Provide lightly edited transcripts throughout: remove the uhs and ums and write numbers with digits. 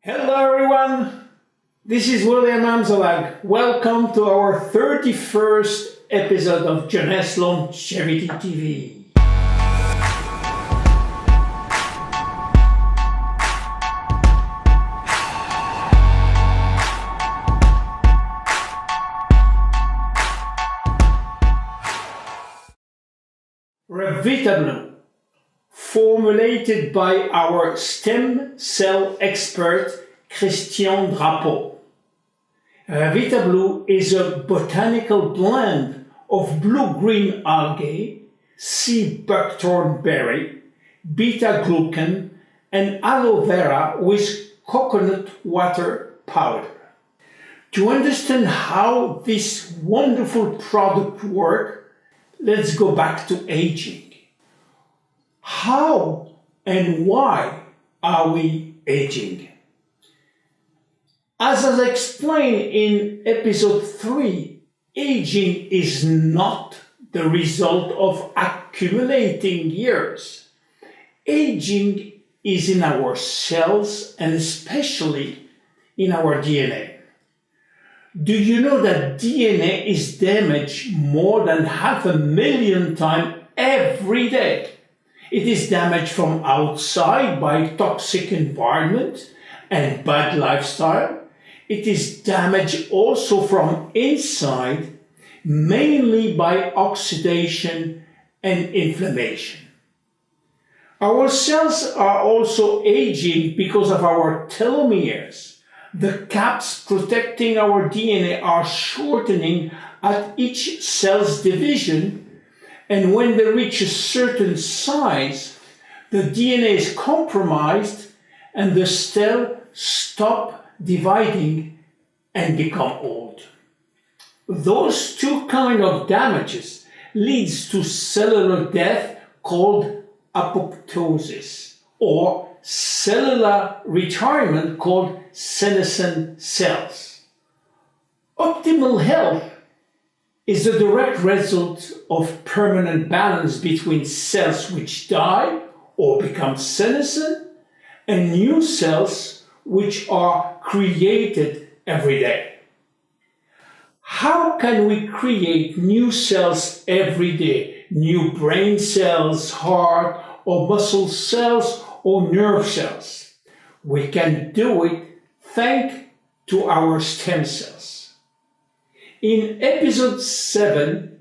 Hello everyone, this is William Amzalag. Welcome to our 31st episode of Jeunesse Longevity TV. RevitaBlu, formulated by our stem cell expert Christian Drapeau. RevitaBlu is a botanical blend of blue-green algae, sea buckthorn berry, beta-glucan, and aloe vera with coconut water powder. To understand how this wonderful product works, let's go back to aging. How and why are we aging? As I explained in episode 3, aging is not the result of accumulating years. Aging is in our cells and especially in our DNA. Do you know that DNA is damaged more than 500,000 times every day? It is damaged from outside by toxic environment and bad lifestyle. It is damaged also from inside, mainly by oxidation and inflammation. Our cells are also aging because of our telomeres. The caps protecting our DNA are shortening at each cell's division, and when they reach a certain size, the DNA is compromised and the cell stops dividing and become old. Those two kinds of damages leads to cellular death called apoptosis, or cellular retirement called senescent cells. Optimal health is the direct result of permanent balance between cells which die or become senescent and new cells which are created every day. How can we create new cells every day? New brain cells, heart or muscle cells or nerve cells? We can do it thanks to our stem cells. In episode 7,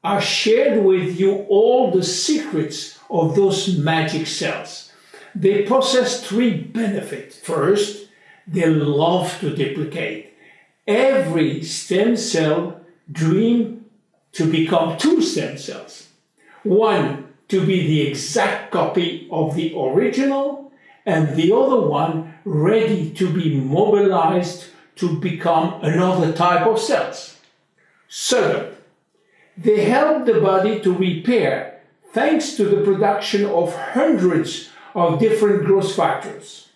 I shared with you all the secrets of those magic cells. They possess 3 benefits. First, they love to duplicate. Every stem cell dreams to become 2 stem cells. One to be the exact copy of the original, and the other one ready to be mobilized to become another type of cells. Second, they help the body to repair thanks to the production of hundreds of different growth factors.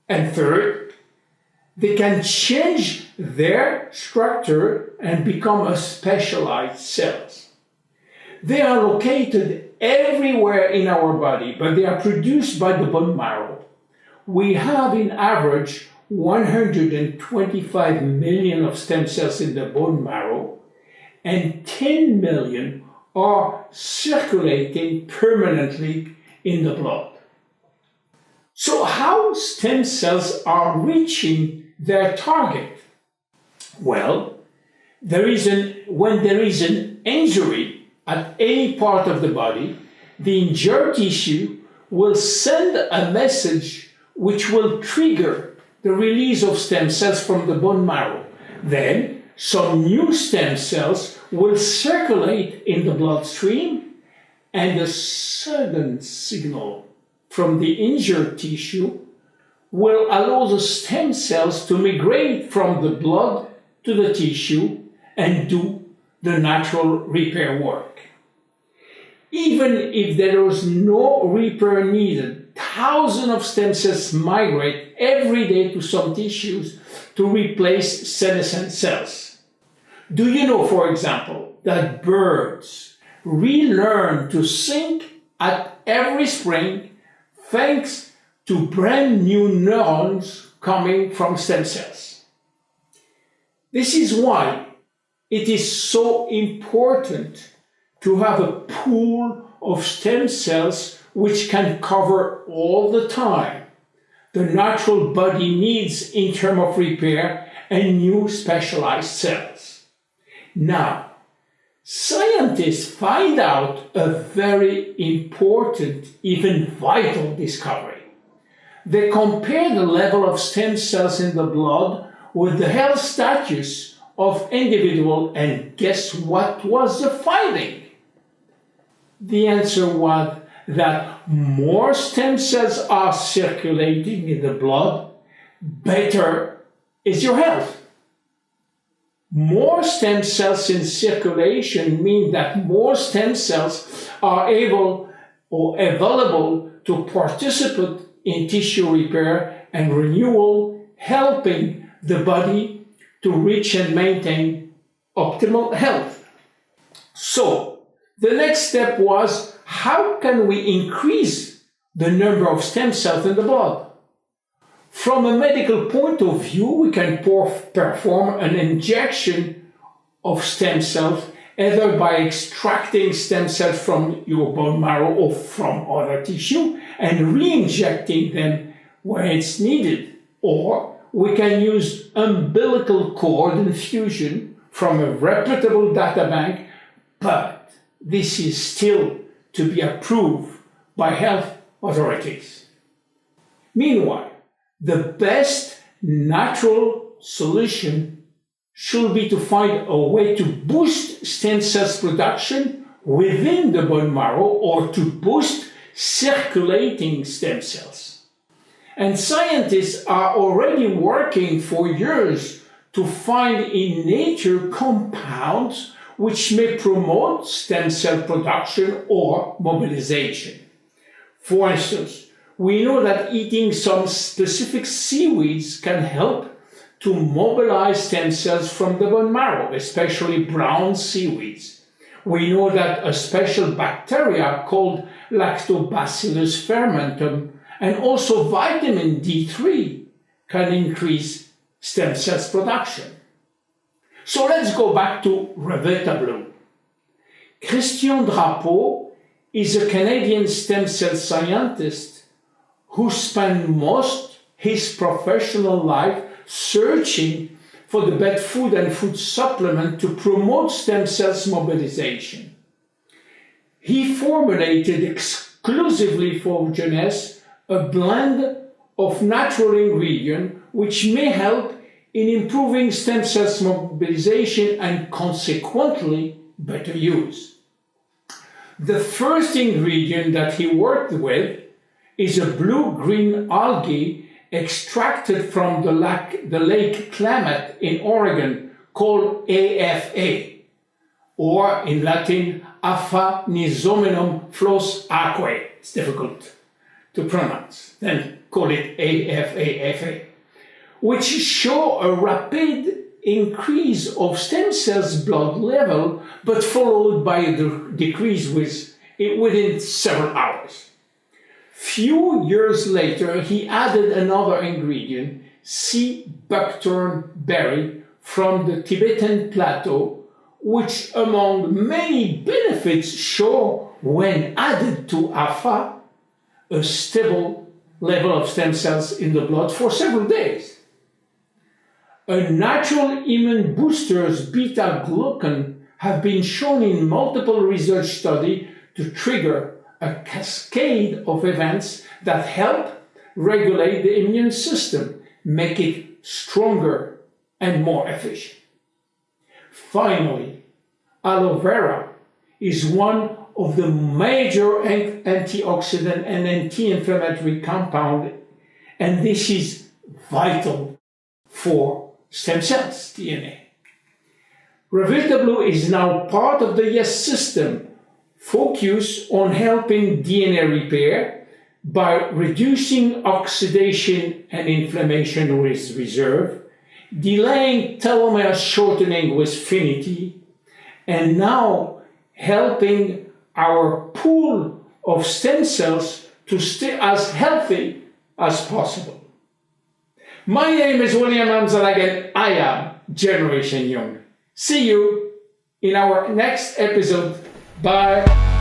And third, they can change their structure and become a specialized cells. They are located everywhere in our body, but they are produced by the bone marrow. We have in average 125 million of stem cells in the bone marrow, and 10 million are circulating permanently in the blood. So how stem cells are reaching their target? Well, when there is an injury at any part of the body, the injured tissue will send a message which will trigger the release of stem cells from the bone marrow. Then, some new stem cells will circulate in the bloodstream, and a sudden signal from the injured tissue will allow the stem cells to migrate from the blood to the tissue and do the natural repair work. Even if there is no repair needed, thousands of stem cells migrate every day to some tissues to replace senescent cells. Do you know, for example, that birds relearn to sing at every spring thanks to brand new neurons coming from stem cells. This is why it is so important to have a pool of stem cells which can cover all the time the natural body needs in terms of repair and new specialized cells. Now, scientists find out a very important, even vital discovery. They compare the level of stem cells in the blood with the health status of individual, and guess what was the finding? The answer was that more stem cells are circulating in the blood, better is your health. More stem cells in circulation mean that more stem cells are able or available to participate in tissue repair and renewal, helping the body to reach and maintain optimal health. So, the next step was, how can we increase the number of stem cells in the blood? From a medical point of view, we can perform an injection of stem cells, either by extracting stem cells from your bone marrow or from other tissue and re-injecting them where it's needed. Or we can use umbilical cord infusion from a reputable data bank, but this is still to be approved by health authorities. Meanwhile, the best natural solution should be to find a way to boost stem cells production within the bone marrow or to boost circulating stem cells. And scientists are already working for years to find in nature compounds which may promote stem cell production or mobilization. For instance, we know that eating some specific seaweeds can help to mobilize stem cells from the bone marrow, especially brown seaweeds. We know that a special bacteria called Lactobacillus fermentum and also vitamin D3 can increase stem cells production. So let's go back to RevitaBlu. Christian Drapeau is a Canadian stem cell scientist who spent most his professional life searching for the best food and food supplement to promote stem cells mobilization. He formulated exclusively for Jeunesse a blend of natural ingredients which may help in improving stem cells mobilization and consequently better use. The first ingredient that he worked with is a blue-green algae extracted from the Lake Klamath in Oregon called AFA, or in Latin, Aphanizomenum flos aquae. It's difficult to pronounce. Then call it AFA, which show a rapid increase of stem cells blood level, but followed by a decrease within several hours. Few years later, he added another ingredient, sea buckthorn berry from the Tibetan plateau, which among many benefits show when added to AFA, a stable level of stem cells in the blood for several days. A natural immune boosters beta-glucan have been shown in multiple research studies to trigger a cascade of events that help regulate the immune system, make it stronger and more efficient. Finally, aloe vera is one of the major antioxidant and anti-inflammatory compound, and this is vital for stem cells DNA. RevitaBlu is now part of the YES system, focused on helping DNA repair by reducing oxidation and inflammation with reserve, delaying telomere shortening with finity, and now helping our pool of stem cells to stay as healthy as possible. My name is William Amzalag and I am Generation Young. See you in our next episode. Bye.